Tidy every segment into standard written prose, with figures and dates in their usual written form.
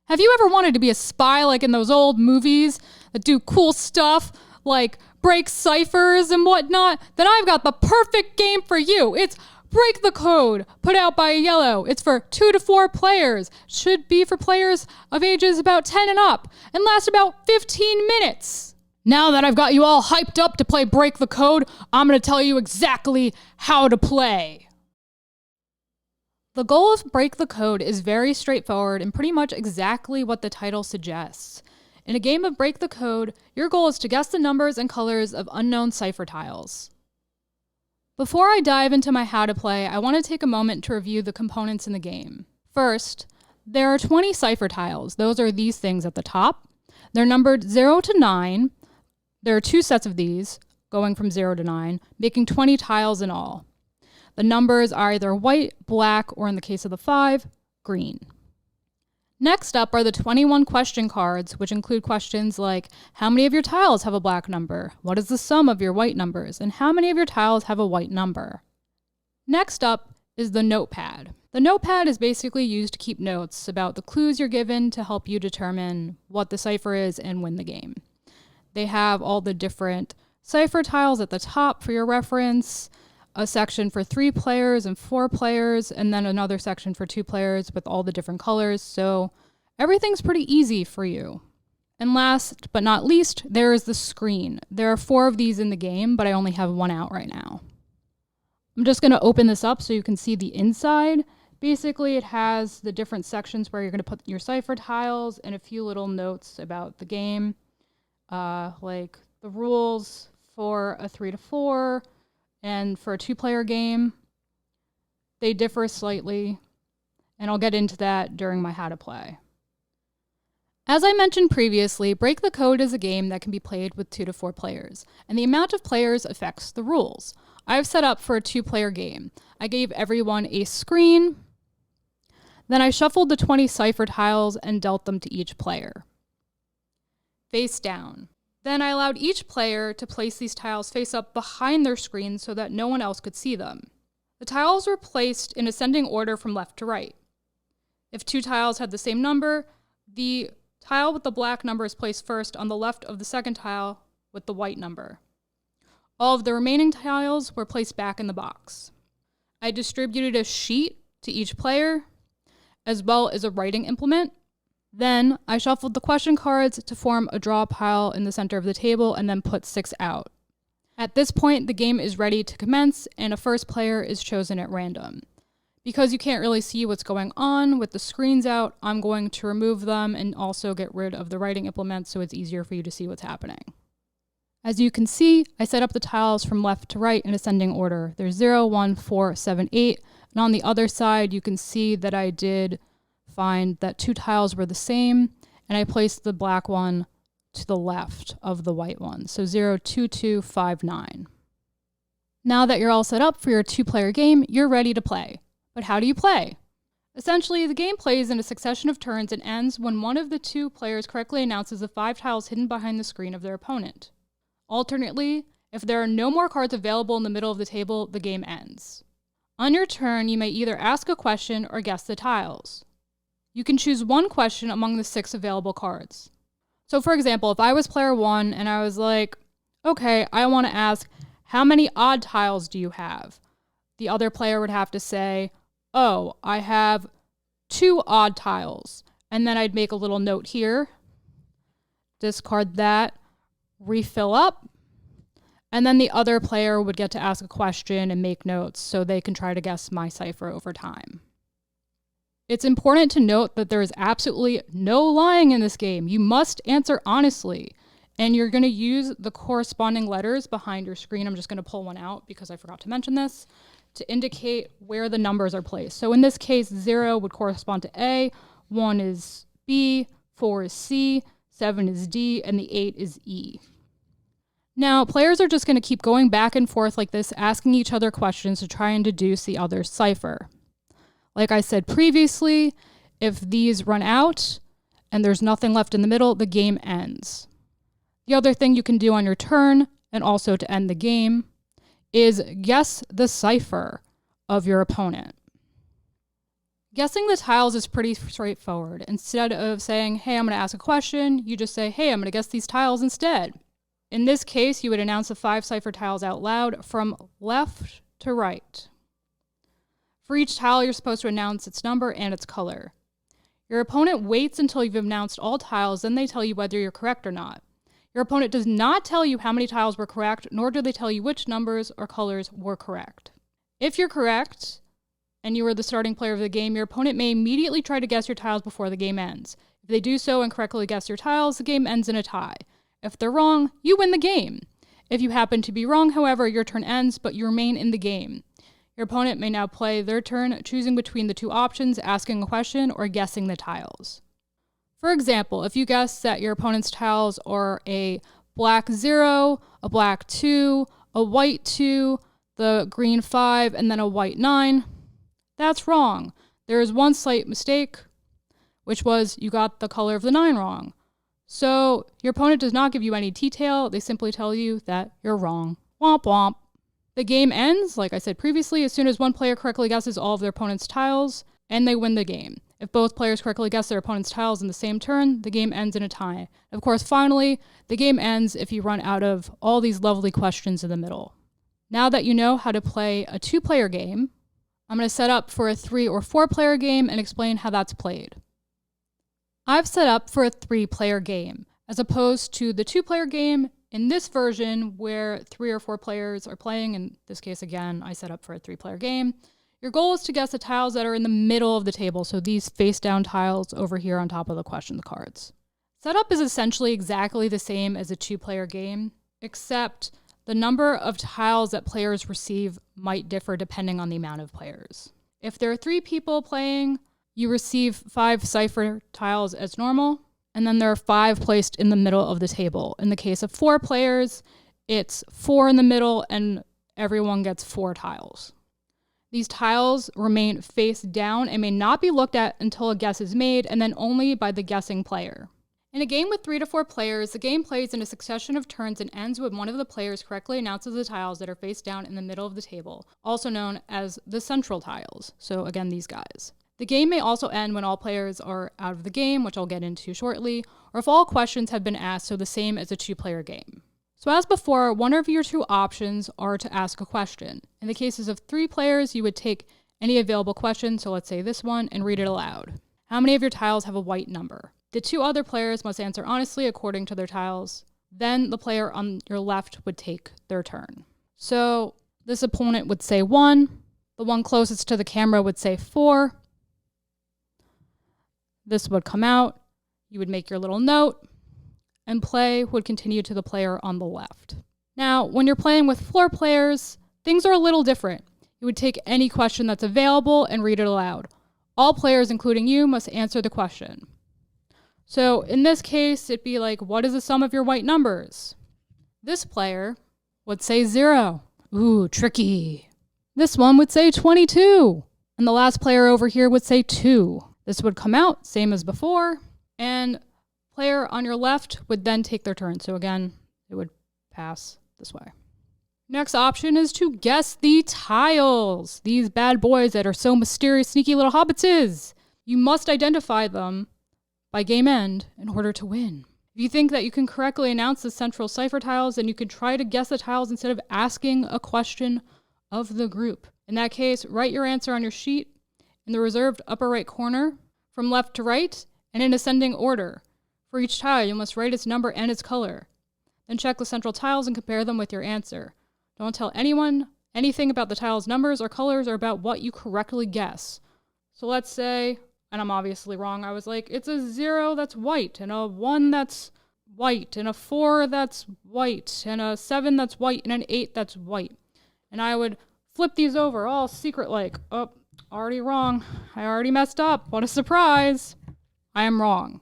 Have you ever wanted to be a spy like in those old movies that do cool stuff like break ciphers and whatnot? Then I've got the perfect game for you. It's Break the Code, put out by Iello. It's for 2 to 4 players. Should be for players of ages about 10 and up and last about 15 minutes. Now that I've got you all hyped up to play Break the Code, I'm going to tell you exactly how to play. The goal of Break the Code is very straightforward and pretty much exactly what the title suggests. In a game of Break the Code, your goal is to guess the numbers and colors of unknown cipher tiles. Before I dive into my how to play, I want to take a moment to review the components in the game. First, there are 20 cipher tiles. Those are these things at the top. They're numbered 0 to 9. There are 2 sets of these, going from 0 to 9, making 20 tiles in all. The numbers are either white, black, or in the case of the 5, green. Next up are the 21 question cards, which include questions like, how many of your tiles have a black number? What is the sum of your white numbers? And how many of your tiles have a white number? Next up is the Notepad. The Notepad is basically used to keep notes about the clues you're given to help you determine what the cipher is and win the game. They have all the different cipher tiles at the top for your reference, a section for 3 players and 4 players, and then another section for 2 players with all the different colors, so everything's pretty easy for you. And last but not least, there is the screen. There are 4 of these in the game, but I only have 1 out right now. I'm just going to open this up so you can see the inside. Basically, it has the different sections where you're going to put your cipher tiles and a few little notes about the game, like the rules for a 3 to 4, and for a 2-player game, they differ slightly, and I'll get into that during my how to play. As I mentioned previously, Break the Code is a game that can be played with 2 to 4 players, and the amount of players affects the rules. I've set up for a 2-player game. I gave everyone a screen, then I shuffled the 20 cipher tiles and dealt them to each player. Face down. Then I allowed each player to place these tiles face up behind their screen so that no one else could see them. The tiles were placed in ascending order from left to right. If 2 tiles had the same number, the tile with the black number is placed first on the left of the second tile with the white number. All of the remaining tiles were placed back in the box. I distributed a sheet to each player, as well as a writing implement. Then I shuffled the question cards to form a draw pile in the center of the table and then put 6 out. At this point, the game is ready to commence and a first player is chosen at random. Because you can't really see what's going on with the screens out, I'm going to remove them and also get rid of the writing implement so it's easier for you to see what's happening. As you can see, I set up the tiles from left to right in ascending order. There's 0, 1, 4, 7, 8, and on the other side you can see that I did find that 2 tiles were the same, and I placed the black one to the left of the white one. So 0, 2, 2, 5, 9. Now that you're all set up for your 2-player game, you're ready to play. But how do you play? Essentially, the game plays in a succession of turns and ends when one of the 2 players correctly announces the 5 tiles hidden behind the screen of their opponent. Alternately, if there are no more cards available in the middle of the table, the game ends. On your turn, you may either ask a question or guess the tiles. You can choose one question among the 6 available cards. So for example, if I was player 1 and I was like, okay, I want to ask, how many odd tiles do you have? The other player would have to say, oh, I have 2 odd tiles. And then I'd make a little note here, discard that, refill up, and then the other player would get to ask a question and make notes so they can try to guess my cipher over time. It's important to note that there is absolutely no lying in this game. You must answer honestly, and you're going to use the corresponding letters behind your screen. I'm just going to pull one out because I forgot to mention this, to indicate where the numbers are placed. So in this case, 0 would correspond to A, 1 is B, 4 is C, 7 is D, and the 8 is E. Now, players are just going to keep going back and forth like this, asking each other questions to try and deduce the other's cipher. Like I said previously, if these run out and there's nothing left in the middle, the game ends. The other thing you can do on your turn, and also to end the game, is guess the cipher of your opponent. Guessing the tiles is pretty straightforward. Instead of saying, hey, I'm going to ask a question, you just say, hey, I'm going to guess these tiles instead. In this case, you would announce the 5 Cypher tiles out loud from left to right. For each tile, you're supposed to announce its number and its color. Your opponent waits until you've announced all tiles, then they tell you whether you're correct or not. Your opponent does not tell you how many tiles were correct, nor do they tell you which numbers or colors were correct. If you're correct, and you are the starting player of the game, your opponent may immediately try to guess your tiles before the game ends. If they do so and correctly guess your tiles, the game ends in a tie. If they're wrong, you win the game. If you happen to be wrong, however, your turn ends, but you remain in the game. Your opponent may now play their turn, choosing between the 2 options, asking a question or guessing the tiles. For example, if you guess that your opponent's tiles are a black 0, a black 2, a white 2, the green 5, and then a white 9, that's wrong. There is one slight mistake, which was you got the color of the 9 wrong. So your opponent does not give you any detail. They simply tell you that you're wrong. Womp womp. The game ends, like I said previously, as soon as one player correctly guesses all of their opponent's tiles, and they win the game. If both players correctly guess their opponent's tiles in the same turn, the game ends in a tie. Of course, finally, the game ends if you run out of all these lovely questions in the middle. Now that you know how to play a 2-player game, I'm going to set up for a 3 or 4-player game and explain how that's played. I've set up for a 3-player game, as opposed to the 2-player game in this version where 3 or 4 players are playing. In this case, again, I set up for a 3-player game. Your goal is to guess the tiles that are in the middle of the table, so these face-down tiles over here on top of the question cards. Setup is essentially exactly the same as a 2-player game, except the number of tiles that players receive might differ depending on the amount of players. If there are 3 people playing, you receive 5 Cipher tiles as normal, and then there are 5 placed in the middle of the table. In the case of 4 players, it's 4 in the middle, and everyone gets 4 tiles. These tiles remain face down and may not be looked at until a guess is made, and then only by the guessing player. In a game with 3 to 4 players, the game plays in a succession of turns and ends when one of the players correctly announces the tiles that are face down in the middle of the table, also known as the central tiles. So again, these guys. The game may also end when all players are out of the game, which I'll get into shortly, or if all questions have been asked, so the same as a 2-player game. So as before, one of your 2 options are to ask a question. In the cases of 3 players, you would take any available question, so let's say this one, and read it aloud. How many of your tiles have a white number? The 2 other players must answer honestly according to their tiles. Then the player on your left would take their turn. So this opponent would say 1, the one closest to the camera would say 4, this would come out, you would make your little note, and play would continue to the player on the left. Now, when you're playing with 4 players, things are a little different. You would take any question that's available and read it aloud. All players, including you, must answer the question. So in this case, it'd be like, what is the sum of your white numbers? This player would say 0. Ooh, tricky. This one would say 22. And the last player over here would say 2. This would come out, same as before, and player on your left would then take their turn. So again, it would pass this way. Next option is to guess the tiles. These bad boys that are so mysterious, sneaky little hobbitses. You must identify them by game end in order to win. If you think that you can correctly announce the central Cipher tiles, then you can try to guess the tiles instead of asking a question of the group. In that case, write your answer on your sheet in the reserved upper right corner, from left to right, and in ascending order. For each tile, you must write its number and its color. Then check the central tiles and compare them with your answer. Don't tell anyone anything about the tiles' numbers or colors or about what you correctly guess. So let's say, and I'm obviously wrong, I was like, it's a 0 that's white, and a 1 that's white, and a 4 that's white, and a 7 that's white, and an 8 that's white. And I would flip these over, all secret like, oh, already wrong. I already messed up. What a surprise. I am wrong.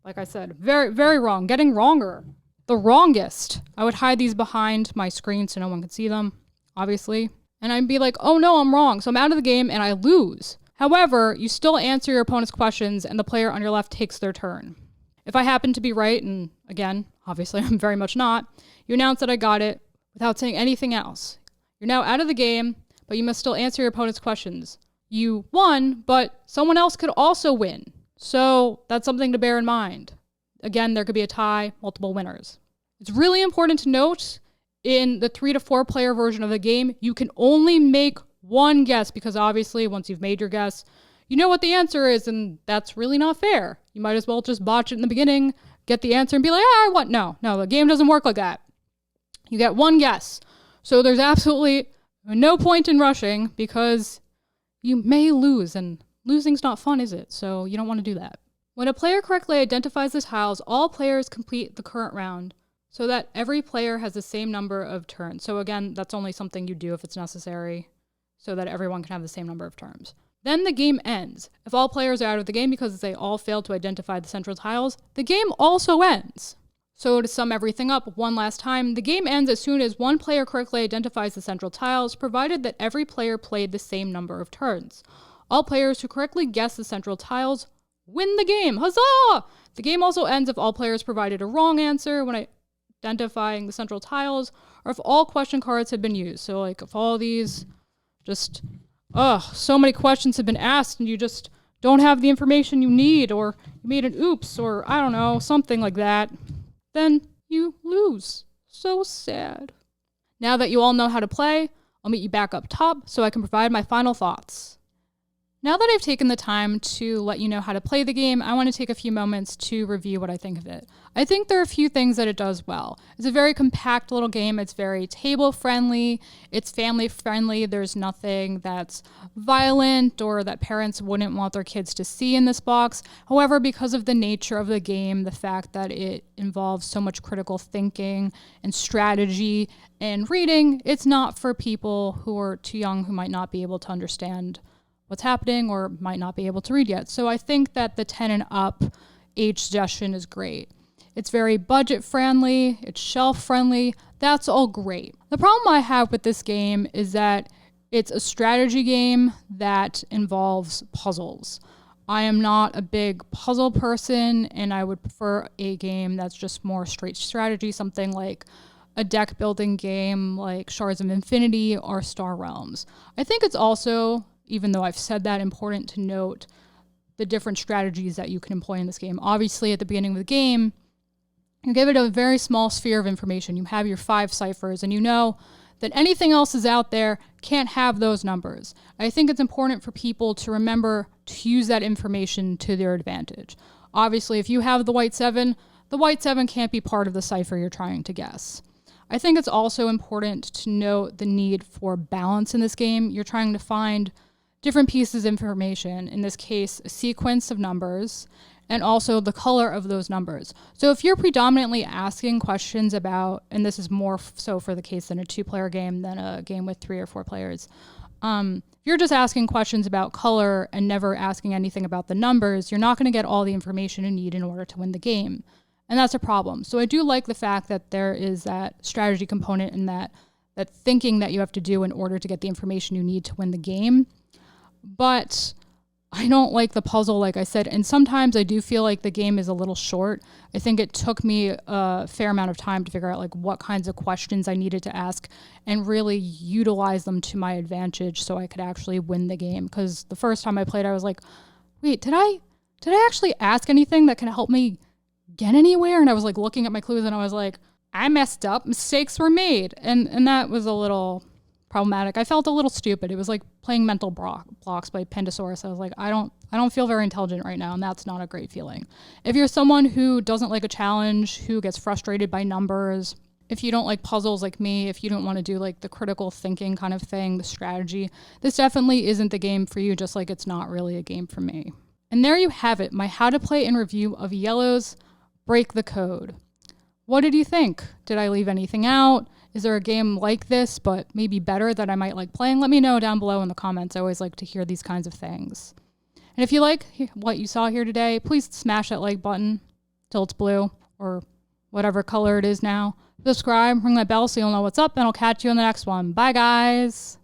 Like I said, very, very wrong. Getting wronger. The wrongest. I would hide these behind my screen so no one could see them, obviously. And I'd be like, oh no, I'm wrong. So I'm out of the game and I lose. However, you still answer your opponent's questions and the player on your left takes their turn. If I happen to be right, and again, obviously I'm very much not, you announce that I got it without saying anything else. You're now out of the game, but you must still answer your opponent's questions. you won, but someone else could also win. So that's something to bear in mind. Again, there could be a tie, multiple winners. It's really important to note in the 3 to 4 player version of the game, you can only make one guess because obviously once you've made your guess, you know what the answer is, and that's really not fair. You might as well just botch it in the beginning, get the answer and be like, I won. No, the game doesn't work like that. You get one guess. So there's absolutely no point in rushing because you may lose, and losing's not fun, is it? So you don't want to do that. When a player correctly identifies the tiles, all players complete the current round so that every player has the same number of turns. So again, that's only something you do if it's necessary so that everyone can have the same number of turns. Then the game ends. If all players are out of the game because they all failed to identify the central tiles, the game also ends. So to sum everything up one last time, the game ends as soon as one player correctly identifies the central tiles, provided that every player played the same number of turns. All players who correctly guess the central tiles win the game. Huzzah! The game also ends if all players provided a wrong answer when identifying the central tiles, or if all question cards had been used. So like if all these so many questions have been asked and you just don't have the information you need, or you made an oops, or I don't know, something like that, then you lose. So sad. Now that you all know how to play, I'll meet you back up top so I can provide my final thoughts. Now that I've taken the time to let you know how to play the game, I want to take a few moments to review what I think of it. I think there are a few things that it does well. It's a very compact little game. It's very table-friendly. It's family-friendly. There's nothing that's violent or that parents wouldn't want their kids to see in this box. However, because of the nature of the game, the fact that it involves so much critical thinking and strategy and reading, it's not for people who are too young who might not be able to understand what's happening or might not be able to read yet. So I think that the 10 and up age suggestion is great. It's very budget friendly, it's shelf friendly, that's all great. The problem I have with this game is that it's a strategy game that involves puzzles. I am not a big puzzle person, and I would prefer a game that's just more straight strategy, something like a deck building game like Shards of Infinity or Star Realms. I think it's also, even though I've said that, important to note the different strategies that you can employ in this game. Obviously, at the beginning of the game, you give it a very small sphere of information. You have your 5 ciphers, and you know that anything else is out there can't have those numbers. I think it's important for people to remember to use that information to their advantage. Obviously, if you have the white 7 can't be part of the cipher you're trying to guess. I think it's also important to note the need for balance in this game. You're trying to find different pieces of information, in this case, a sequence of numbers, and also the color of those numbers. So if you're predominantly asking questions about, and this is more so for the case than a 2-player game than a game with 3 or 4 players, if you're just asking questions about color and never asking anything about the numbers, you're not going to get all the information you need in order to win the game. And that's a problem. So I do like the fact that there is that strategy component and that thinking that you have to do in order to get the information you need to win the game. But I don't like the puzzle, like I said, and sometimes I do feel like the game is a little short. I think it took me a fair amount of time to figure out like what kinds of questions I needed to ask and really utilize them to my advantage so I could actually win the game. Because the first time I played, I was like, wait, did I actually ask anything that can help me get anywhere? And I was like looking at my clues and I was like, I messed up, mistakes were made. And that was a little problematic. I felt a little stupid. It was like playing mental blocks by Pendosaurus. I was like, I don't feel very intelligent right now, and that's not a great feeling. If you're someone who doesn't like a challenge, who gets frustrated by numbers, if you don't like puzzles like me, if you don't want to do like the critical thinking kind of thing, the strategy, this definitely isn't the game for you, just like it's not really a game for me. And there you have it, my how to play and review of Iello's Break the Code. What did you think? Did I leave anything out? Is there a game like this, but maybe better, that I might like playing? Let me know down below in the comments. I always like to hear these kinds of things. And if you like what you saw here today, please smash that like button till it's blue or whatever color it is now. Subscribe, ring that bell so you'll know what's up, and I'll catch you in the next one. Bye, guys.